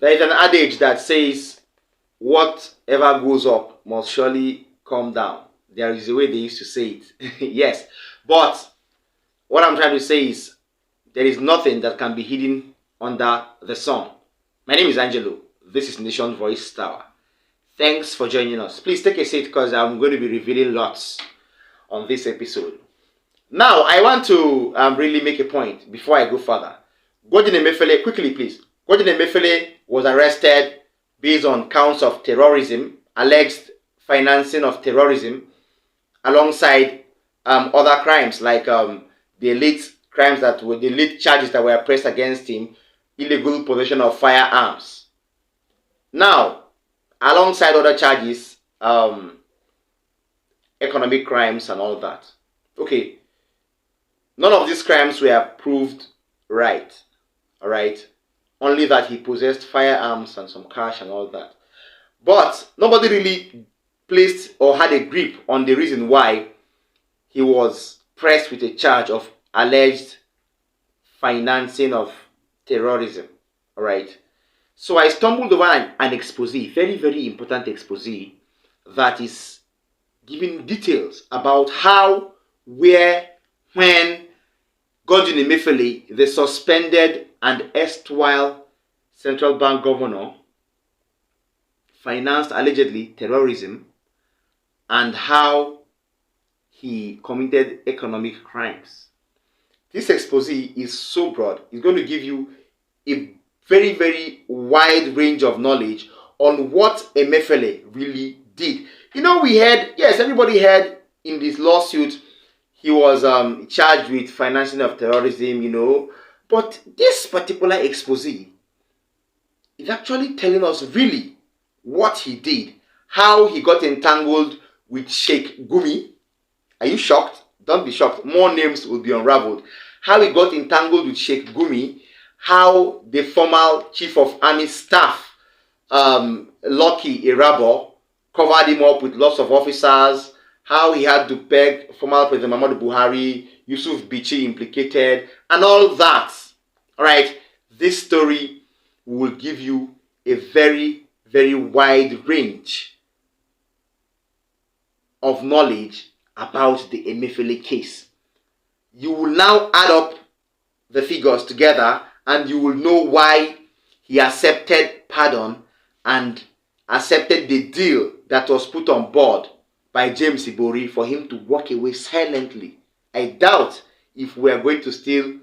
There is an adage that says, whatever goes up must surely come down. There is a way they used to say it. Yes. But what I'm trying to say is, there is nothing that can be hidden under the sun. My name is Angelo. This is Nation Voice Tower. Thanks for joining us. Please take a seat because I'm going to be revealing lots on this episode. Now, I want to really make a point before I go further. Godwin Emiefele, quickly please. Godwin Emiefele was arrested based on counts of terrorism, alleged financing of terrorism, alongside other crimes like the elite crimes that were the elite charges that were pressed against him, illegal possession of firearms. Now, alongside other charges, economic crimes and all that. Okay, none of these crimes were proved right. All right, only that he possessed firearms and some cash and all that. But nobody really placed or had a grip on the reason why he was pressed with a charge of alleged financing of terrorism. All right. So I stumbled over an expose, very, very important expose, that is giving details about how, where, when Godwin Emiefele, the suspended and erstwhile central bank governor, financed allegedly terrorism, and how he committed economic crimes. This expose is so broad. It's going to give you a very, very wide range of knowledge on what Emiefele really did. You know, we heard, yes, everybody heard in this lawsuit he was charged with financing of terrorism, you know. But this particular expose is actually telling us really what he did, how he got entangled with Sheikh Gumi. Are you shocked? Don't be shocked. More names will be unraveled. How he got entangled with Sheikh Gumi, how the former chief of army staff, Lucky Irabo, covered him up with lots of officers, how he had to beg former President Muhammadu Buhari, Yusuf Bichi implicated, and all that. All right, this story will give you a very, very wide range of knowledge about the Emiefele case. You will now add up the figures together and you will know why he accepted pardon and accepted the deal that was put on board by James Ibori for him to walk away silently. I doubt if we are going to still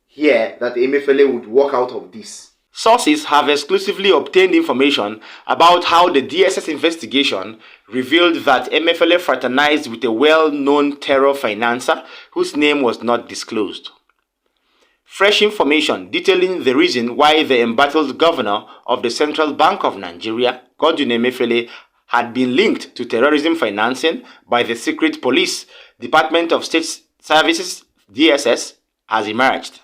hear that Emiefele would walk out of this. Sources have exclusively obtained information about how the DSS investigation revealed that Emiefele fraternized with a well-known terror financer whose name was not disclosed. Fresh information detailing the reason why the embattled governor of the Central Bank of Nigeria, Godwin Emiefele, had been linked to terrorism financing by the Secret Police, Department of State Services, DSS, has emerged.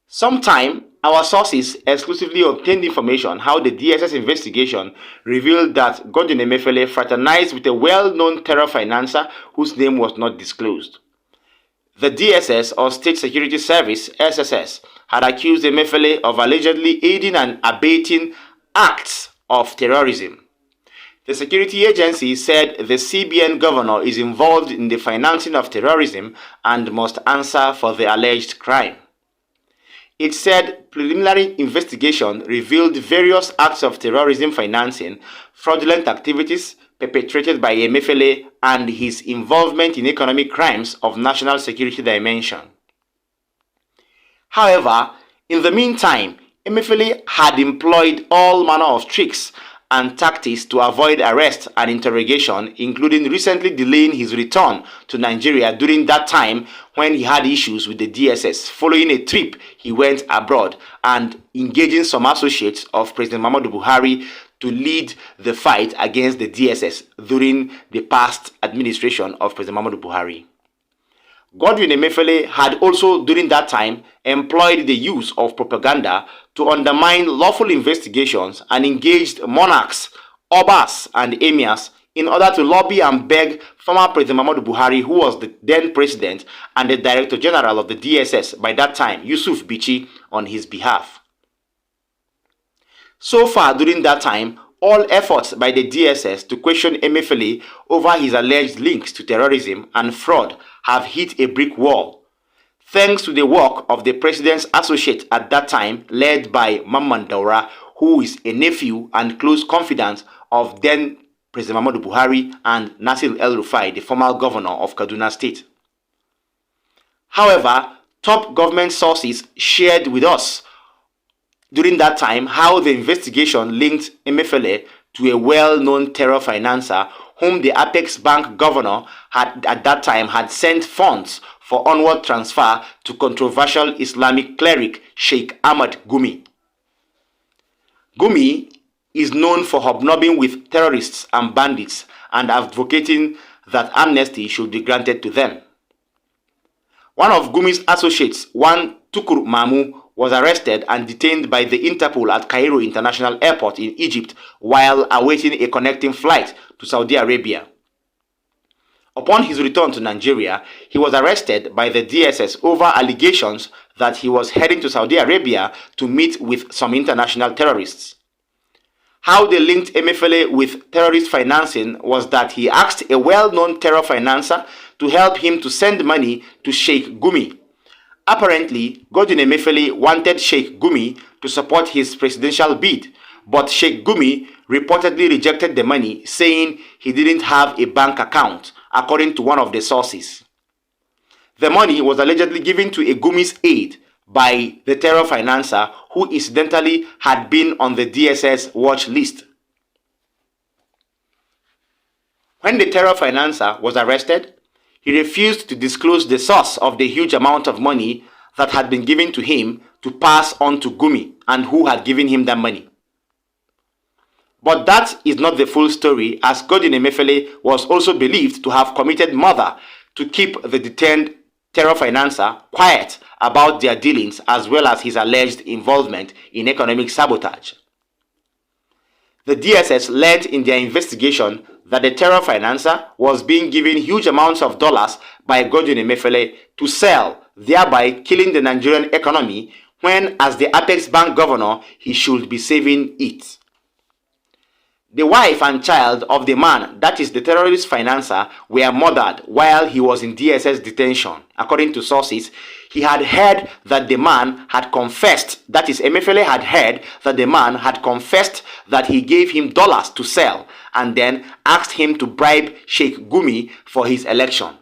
Sometime, our sources exclusively obtained information how the DSS investigation revealed that Godwin Emiefele fraternized with a well-known terror financer whose name was not disclosed. The DSS, or State Security Service, SSS, had accused Emiefele of allegedly aiding and abetting acts of terrorism. The security agency said the CBN governor is involved in the financing of terrorism and must answer for the alleged crime. It said preliminary investigation revealed various acts of terrorism financing, fraudulent activities perpetrated by Emiefele, and his involvement in economic crimes of national security dimension. However, in the meantime, Emiefele had employed all manner of tricks and tactics to avoid arrest and interrogation, including recently delaying his return to Nigeria during that time when he had issues with the DSS following a trip he went abroad, and engaging some associates of President Muhammadu Buhari to lead the fight against the DSS during the past administration of President Muhammadu Buhari. Godwin Emiefele had also, during that time, employed the use of propaganda to undermine lawful investigations and engaged monarchs, obas, and emirs in order to lobby and beg former President Muhammadu Buhari, who was the then president and the Director General of the DSS by that time, Yusuf Bichi, on his behalf. So far during that time, all efforts by the DSS to question Emiefele over his alleged links to terrorism and fraud have hit a brick wall. Thanks to the work of the president's associate at that time, led by Mamman Daura, who is a nephew and close confidant of then President Muhammadu Buhari and Nasir El-Rufai, the former governor of Kaduna State. However, top government sources shared with us during that time how the investigation linked Emiefele to a well-known terror financer whom the Apex Bank governor at that time had sent funds for onward transfer to controversial Islamic cleric Sheikh Ahmad Gumi. Gumi is known for hobnobbing with terrorists and bandits and advocating that amnesty should be granted to them. One of Gumi's associates, one Tukur Mamu, was arrested and detained by the Interpol at Cairo International Airport in Egypt while awaiting a connecting flight to Saudi Arabia. Upon his return to Nigeria, he was arrested by the DSS over allegations that he was heading to Saudi Arabia to meet with some international terrorists. How they linked Emiefele with terrorist financing was that he asked a well-known terror financer to help him to send money to Sheikh Gumi. Apparently, Godwin Emiefele wanted Sheikh Gumi to support his presidential bid, but Sheikh Gumi reportedly rejected the money, saying he didn't have a bank account, according to one of the sources. The money was allegedly given to a Gumi's aide by the terror financer, who incidentally had been on the DSS watch list. When the terror financer was arrested, he refused to disclose the source of the huge amount of money that had been given to him to pass on to Gumi and who had given him that money. But that is not the full story, as Godwin Emiefele was also believed to have committed murder to keep the detained terror financer quiet about their dealings as well as his alleged involvement in economic sabotage. The DSS learned in their investigation that the terror financer was being given huge amounts of dollars by Godwin Emiefele to sell, thereby killing the Nigerian economy when, as the Apex Bank governor, he should be saving it. The wife and child of the man, that is the terrorist financer, were murdered while he was in DSS detention. According to sources, he had heard that the man had confessed, that is, Emiefele had heard that the man had confessed that he gave him dollars to sell and then asked him to bribe Sheikh Gumi for his election.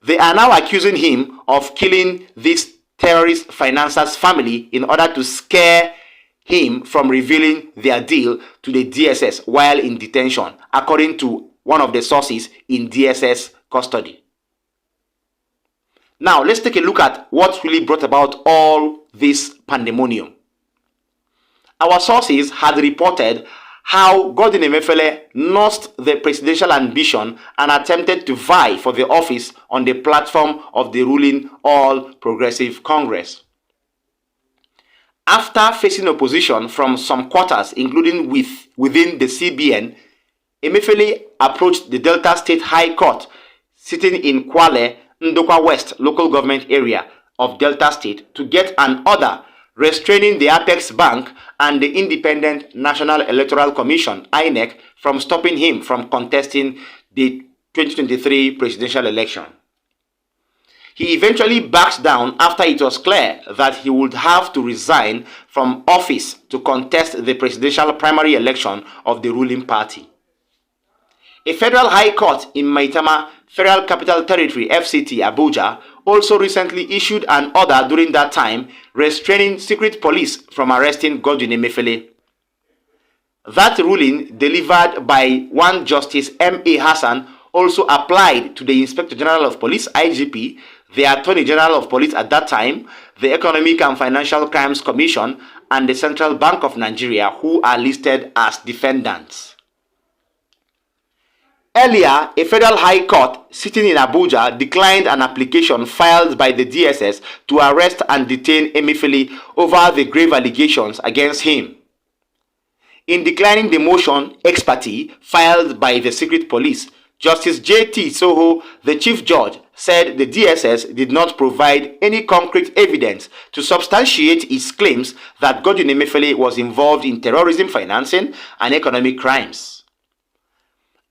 They are now accusing him of killing this terrorist financer's family in order to scare him from revealing their deal to the DSS while in detention, according to one of the sources in DSS custody. Now, let's take a look at what really brought about all this pandemonium. Our sources had reported how Godwin Emiefele lost the presidential ambition and attempted to vie for the office on the platform of the ruling All Progressive Congress. After facing opposition from some quarters, including within the CBN, Emiefele approached the Delta State High Court, sitting in Kwale, Ndokwa West local government area of Delta State, to get an order restraining the Apex Bank and the Independent National Electoral Commission, INEC, from stopping him from contesting the 2023 presidential election. He eventually backed down after it was clear that he would have to resign from office to contest the presidential primary election of the ruling party. A federal high court in Maitama, Federal Capital Territory, FCT, Abuja, also recently issued an order during that time restraining secret police from arresting Godwin Emiefele. That ruling, delivered by one Justice M.A. Hassan, also applied to the Inspector General of Police, IGP, the Attorney General of Police at that time, the Economic and Financial Crimes Commission, and the Central Bank of Nigeria, who are listed as defendants. Earlier, a federal high court sitting in Abuja declined an application filed by the DSS to arrest and detain Emiefele over the grave allegations against him. In declining the motion ex parte filed by the secret police Justice J.T. Soho, the Chief Judge, said the DSS did not provide any concrete evidence to substantiate its claims that Godwin Emiefele was involved in terrorism financing and economic crimes.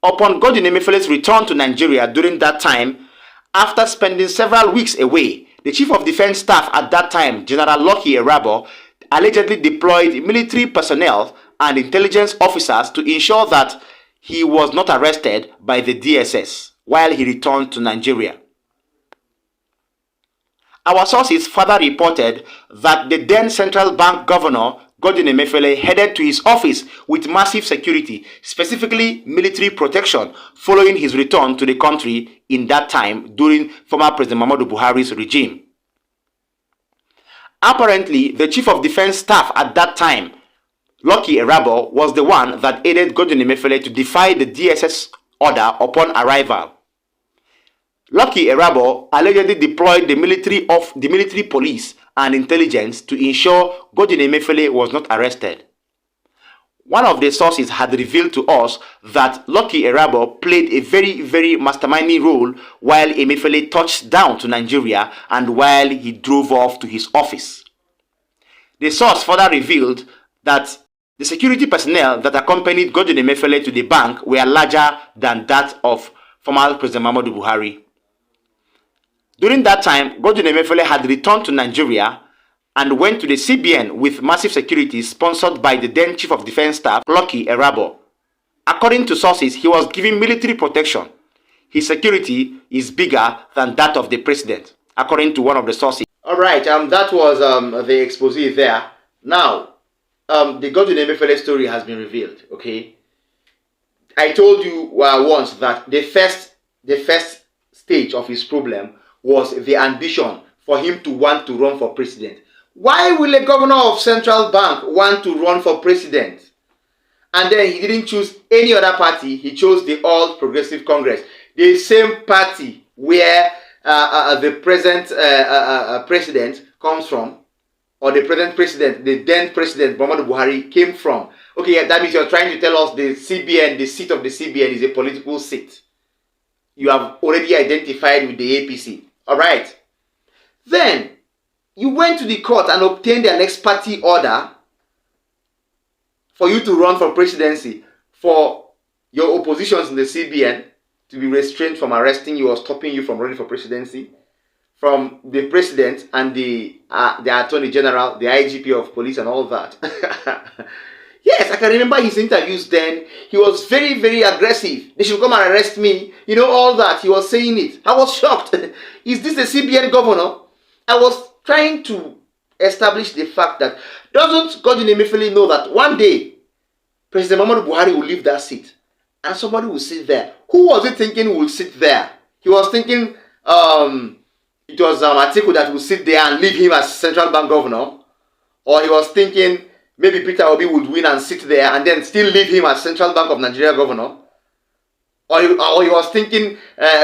Upon Godwin Emiefele's return to Nigeria during that time, after spending several weeks away, the Chief of Defense Staff at that time, General Lucky Erabo, allegedly deployed military personnel and intelligence officers to ensure that he was not arrested by the DSS while he returned to Nigeria. Our sources further reported that the then Central Bank Governor, Godwin Emiefele, headed to his office with massive security, specifically military protection, following his return to the country in that time during former President Muhammadu Buhari's regime. Apparently, the Chief of Defense Staff at that time, Lucky Erabo, was the one that aided Godwin Emiefele to defy the DSS order upon arrival. Lucky Erabo allegedly deployed the military police and intelligence to ensure Godwin Emiefele was not arrested. One of the sources had revealed to us that Lucky Erabo played a very masterminding role while Emiefele touched down to Nigeria and while he drove off to his office. The source further revealed that the security personnel that accompanied Godwin Emiefele to the bank were larger than that of former President Muhammadu Buhari. During that time, Godwin Emiefele had returned to Nigeria and went to the CBN with massive security sponsored by the then Chief of Defense Staff, Lucky Erabo. According to sources, he was given military protection. His security is bigger than that of the president, according to one of the sources. Alright, that was the expose there. Now, the Godwin Emiefele story has been revealed, okay? I told you once that the first stage of his problem was the ambition for him to want to run for president. Why will a governor of Central Bank want to run for president? And then he didn't choose any other party, he chose the All Progressive Congress, the same party where the present president comes from, or the present president, the then president, Muhammadu Buhari, came from. Okay, that means you're trying to tell us the CBN, the seat of the CBN is a political seat. You have already identified with the APC. Alright. Then, you went to the court and obtained an ex parte order for you to run for presidency, for your oppositions in the CBN to be restrained from arresting you or stopping you from running for presidency, from the president and the attorney general, the IGP of police and all that. Yes, I can remember his interviews then. He was very aggressive. They should come and arrest me. You know, all that. He was saying it. I was shocked. Is this the CBN governor? I was trying to establish the fact that doesn't Godwin Emiefele know that one day President Muhammadu Buhari will leave that seat and somebody will sit there. Who was he thinking will sit there? He was thinking it was Atiku that will sit there and leave him as Central Bank governor, or he was thinking maybe Peter Obi would win and sit there and then still leave him as Central Bank of Nigeria governor, or he was thinking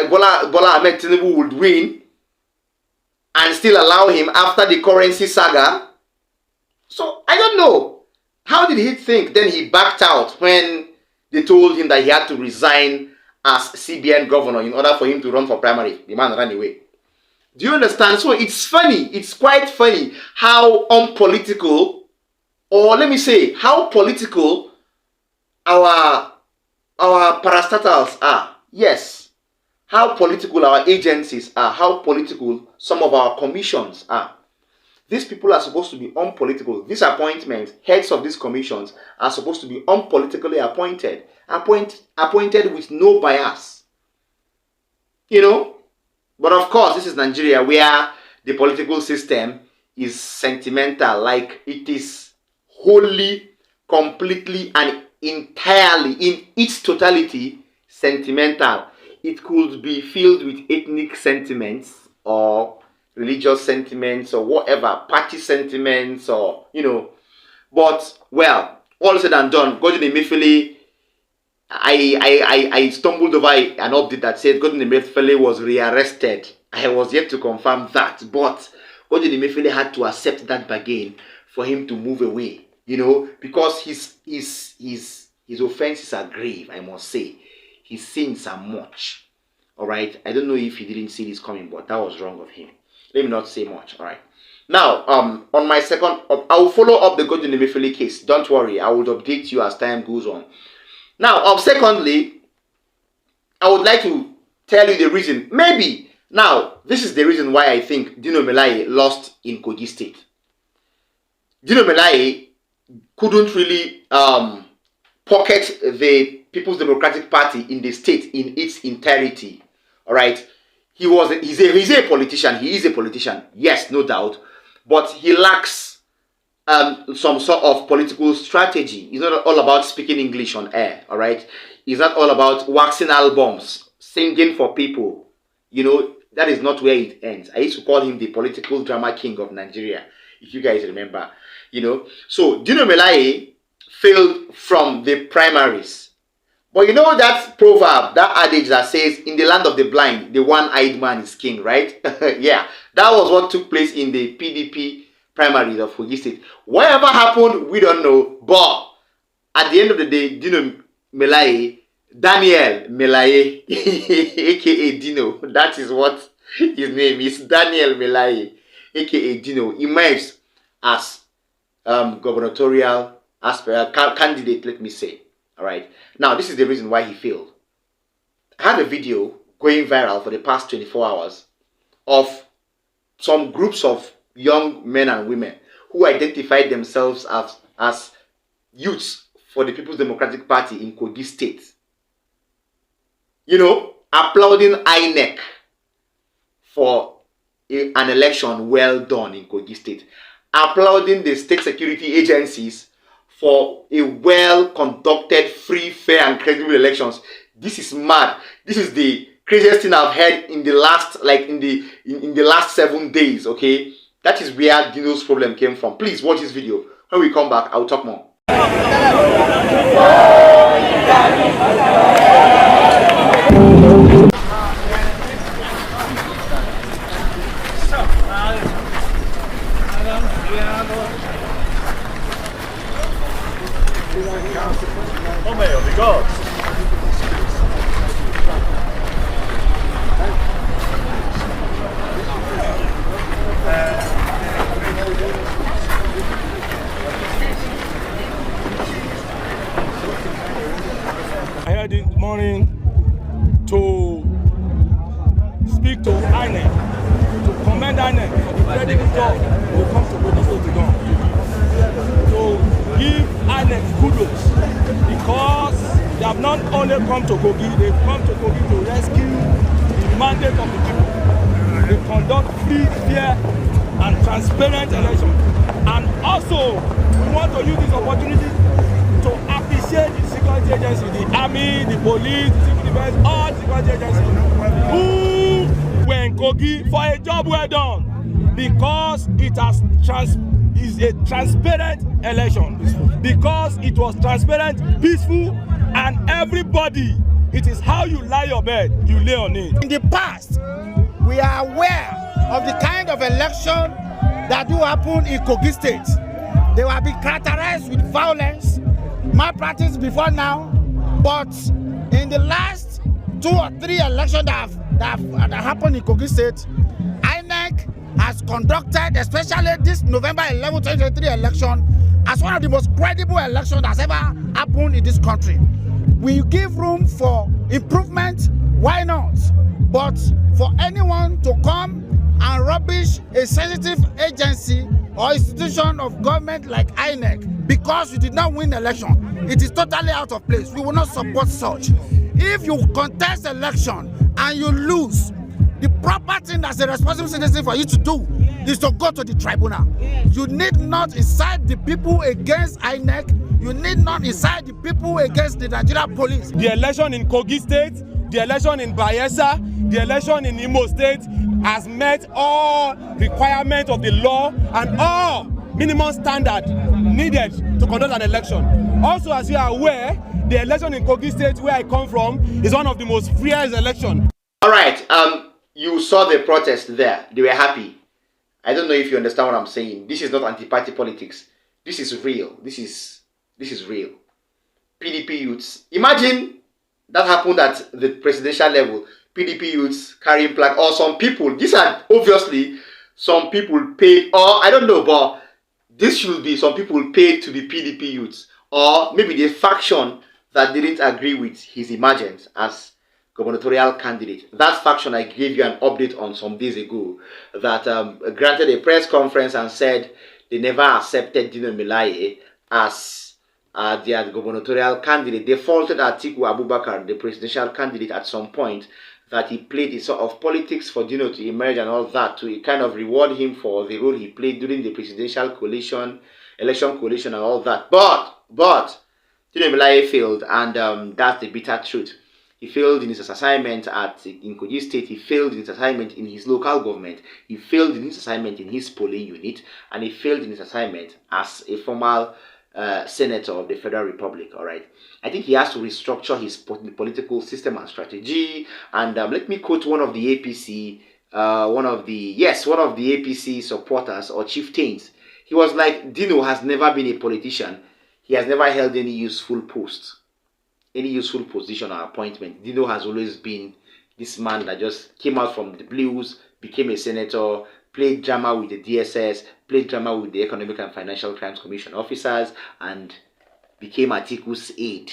Bola Ahmed Tinubu would win and still allow him after the currency saga. So I don't know. How did he think? Then he backed out when they told him that he had to resign as CBN governor in order for him to run for primary. The man ran away. Do you understand? So it's funny. It's quite funny how unpolitical, or let me say, how political our parastatals are. Yes. How political our agencies are. How political some of our commissions are. These people are supposed to be unpolitical. These appointments, heads of these commissions, are supposed to be unpolitically appointed. Appointed with no bias. You know? But of course, this is Nigeria, where the political system is sentimental. Like, it is wholly, completely, and entirely, in its totality, sentimental. It could be filled with ethnic sentiments, or religious sentiments, or whatever, party sentiments, or, you know. But, well, all said and done, Godwin Emiefele, I stumbled over an update that said Godwin Emiefele was rearrested. I was yet to confirm that, but Godwin Emiefele had to accept that bargain for him to move away, you know, because his offenses are grave, I must say. his sins are much. All right. I don't know if he didn't see this coming, but that was wrong of him. Let me not say much. All right. Now, on my second, I will follow up the Godwin Emiefele case. Don't worry, I will update you as time goes on. Now, secondly, I would like to tell you the reason. Maybe now this is the reason why I think Dino Melaye lost in Kogi State. Dino Melaye couldn't really pocket the People's Democratic Party in the state in its entirety. All right, he's a politician. He is a politician, yes, no doubt, but he lacks some sort of political strategy. It's not all about speaking English on air. All right, it's not all about waxing albums, singing for people. You know, that is not where it ends. I used to call him the political drama king of Nigeria, if you guys remember. You know, so Dino Melaye failed from the primaries. But you know that proverb, that adage that says, in the land of the blind, the one-eyed man is king, right? Yeah, that was what took place in the PDP primaries of Kogi State. Whatever happened, we don't know. But at the end of the day, Dino Melaye, Daniel Melaye, aka Dino, that is what his name is, Daniel Melaye, aka Dino, emerged as gubernatorial candidate, let me say. All right. Now, this is the reason why he failed. I had a video going viral for the past 24 hours of some groups of young men and women who identified themselves as youths for the People's Democratic Party in Kogi State. You know, applauding INEC for an election well done in Kogi State. Applauding the state security agencies for a well-conducted, free, fair, and credible elections. This is mad. This is the craziest thing I've heard in the last, like in the last 7 days. Okay, that is where Dino's problem came from. Please watch this video. When we come back, I'll talk more. Oh meu, bigode! I had this morning to speak to INEC, to commend INEC for the very good job to come to Kogi to do. To give INEC kudos because they have not only come to Kogi, they've come to Kogi to rescue the mandate of the people. They conduct free, fair, and transparent elections. And also, we want to use this opportunity to appreciate the security agency, the army, the police, the civil defense, all the security agencies who were in Kogi for a job well done, because it is a transparent election, because it was transparent, peaceful, and everybody, it is how you lie your bed, you lay on it. In the past, we are aware of the kind of election that do happen in Kogi State. They will be characterized with violence, malpractice before now, but in the last 2 or 3 elections that happened in Kogi State, INEC has conducted, especially this November 11, 2023 election, as one of the most credible elections that's ever happened in this country. We give room for improvement, why not? But for anyone to come and rubbish a sensitive agency or institution of government like INEC because you did not win the election, it is totally out of place. We will not support such. If you contest election and you lose, the proper thing as a responsible citizen for you to do is to go to the tribunal. You need not incite the people against INEC. You need not incite the people against the Nigerian police. The election in Kogi State, the election in Bayelsa, the election in Imo State has met all requirements of the law and all minimum standard needed to conduct an election. Also, as you are aware, the election in Kogi State, where I come from, is one of the most freest elections. All right, you saw the protest there. They were happy. I don't know if you understand what I'm saying. This is not anti-party politics. This is real. This is real. PDP youths. Imagine That happened at the presidential level. PDP youths carrying flag, or some people. These are obviously some people paid, or I don't know, but this should be some people paid to be PDP youths, or maybe the faction that didn't agree with his emergence as gubernatorial candidate. That faction I gave you an update on some days ago that granted a press conference and said they never accepted Dino Melaye as their gubernatorial candidate. They faulted Atiku Abubakar, the presidential candidate, at some point, that he played a sort of politics for Dino to emerge and all that, to kind of reward him for the role he played during the presidential election coalition and all that. But Dino Melaye failed, and that's the bitter truth. He failed in his assignment in Kogi State. He failed in his assignment in his local government. He failed in his assignment in his polling unit, and he failed in his assignment as a formal senator of the Federal Republic. All right, I think he has to restructure his political system and strategy. And let me quote one of the APC, one of the APC supporters or chieftains. He was like, Dino has never been a politician. He has never held any useful post, any useful position or appointment. Dino has always been this man that just came out from the blues, became a senator, played drama with the DSS, played drama with the Economic and Financial Crimes Commission officers, and became Atiku's aide.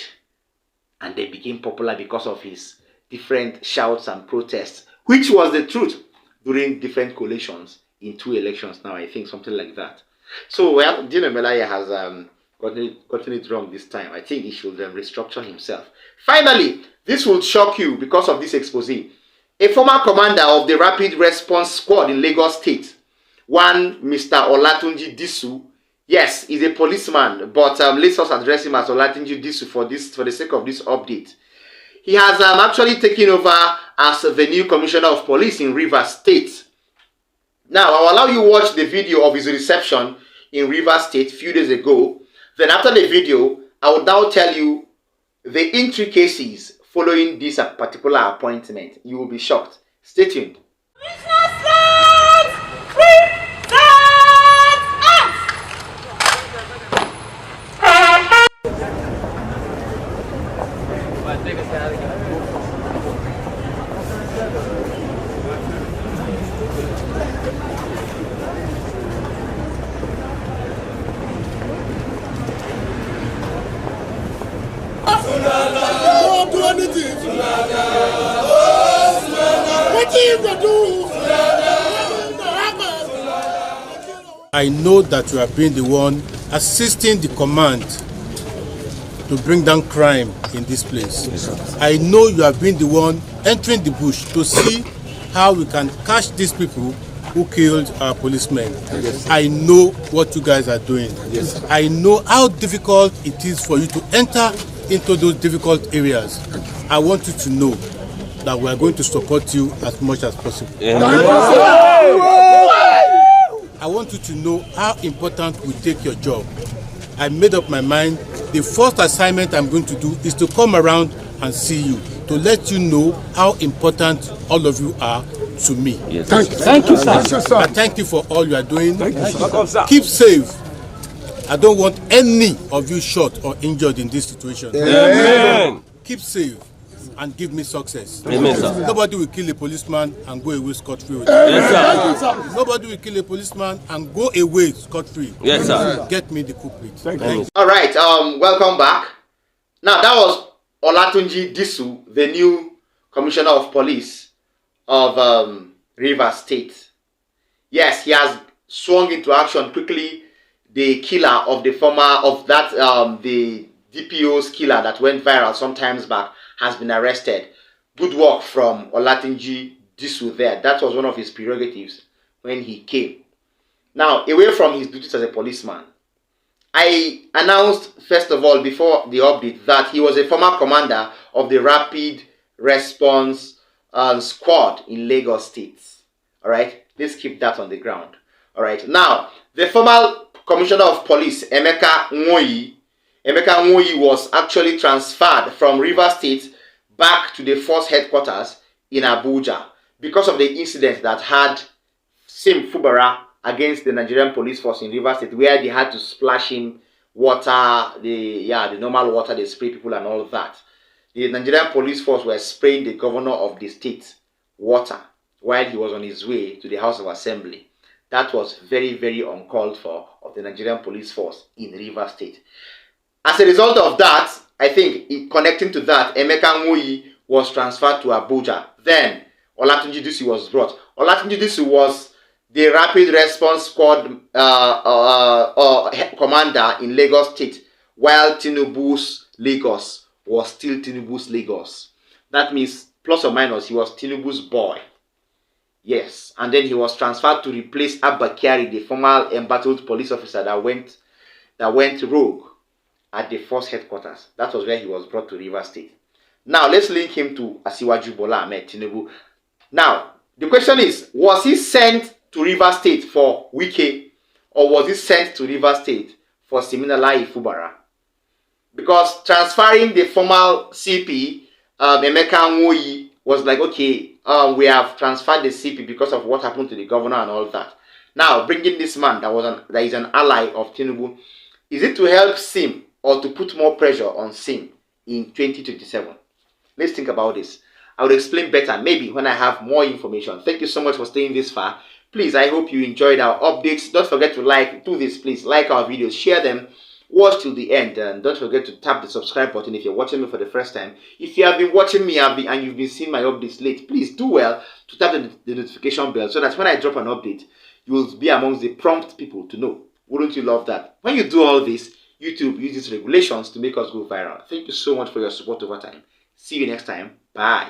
And then became popular because of his different shouts and protests, which was the truth during different coalitions in 2 elections now, I think, something like that. So, well, Dino Melaye has gotten it wrong this time. I think he should restructure himself. Finally, this will shock you because of this expose. A former commander of the Rapid Response Squad in Lagos State, one Mr. Olatunji Disu, yes, he's a policeman, but let's us address him as Olatunji Disu for the sake of this update. He has actually taken over as the new commissioner of police in Rivers State. Now, I'll allow you to watch the video of his reception in Rivers State a few days ago. Then after the video, I will now tell you the intricacies following this particular appointment. You will be shocked. Stay tuned. I know that you have been the one assisting the command to bring down crime in this place. Yes, I know you have been the one entering the bush to see how we can catch these people who killed our policemen. Yes. I know what you guys are doing. Yes. I know how difficult it is for you to enter into those difficult areas. I want you to know that we are going to support you as much as possible. Yeah. I want you to know how important we take your job. I made up my mind. The first assignment I'm going to do is to come around and see you, to let you know how important all of you are to me. Yes. Thank you, sir. I thank you for all you are doing. Thank you, sir. Keep safe. I don't want any of you shot or injured in this situation. Amen. Keep safe and give me success. Amen, sir. Nobody will kill a policeman and go away scot-free. Yes, sir. Nobody will kill a policeman and go away scot-free. Yes, sir. Get me the culprit. Thank you. All right, welcome back. Now, that was Olatunji Disu, the new commissioner of police of Rivers State. Yes, he has swung into action quickly. The killer of the the DPO's killer that went viral some times back has been arrested. Good work from Olatunji Disu there. That was one of his prerogatives when he came. Now, away from his duties as a policeman, I announced, first of all, before the update, that he was a former commander of the Rapid Response Squad in Lagos State. All right, let's keep that on the ground. All right, now, the former commissioner of police, Emeka Nwoyi was actually transferred from Rivers State back to the force headquarters in Abuja because of the incident that had Sim Fubara against the Nigerian police force in Rivers State, where they had to splash him water, the normal water they spray people and all of that. the Nigerian police force were spraying the governor of the state water while he was on his way to the House of Assembly. That was very, very uncalled for of the Nigerian police force in Rivers State. As a result of that, I think connecting to that, Emeka Nwoyi was transferred to Abuja. Then Olatunji Dusi was brought. Olatunji Dusi was the Rapid Response Squad commander in Lagos State, while Tinubu's Lagos was still Tinubu's Lagos. That means, plus or minus, he was Tinubu's boy. Yes, and then he was transferred to replace Abba Kyari, the former embattled police officer that went rogue at the force headquarters. That was where he was brought to Rivers State. Now, let's link him to Asiwaju Bola Ahmed Tinubu. Now, the question is, was he sent to Rivers State for Wike, or was he sent to Rivers State for Siminala Ifubara? Because transferring the former CP, Emeka Nwoyi, was like, okay, we have transferred the CP because of what happened to the governor and all that. Now, bringing this man that is an ally of Tinubu, is it to help Sim or to put more pressure on Sim in 2027? Let's think about this. I will explain better maybe when I have more information. Thank you so much for staying this far. Please, I hope you enjoyed our updates. Don't forget to do this, please. Like our videos, share them, watch till the end, and don't forget to tap the subscribe button if you're watching me for the first time. If you have been watching me and you've been seeing my updates late, please do well to tap the notification bell so that when I drop an update, you will be amongst the prompt people to know. Wouldn't you love that? When you do all this, YouTube uses regulations to make us go viral. Thank you so much for your support over time. See you next time. Bye.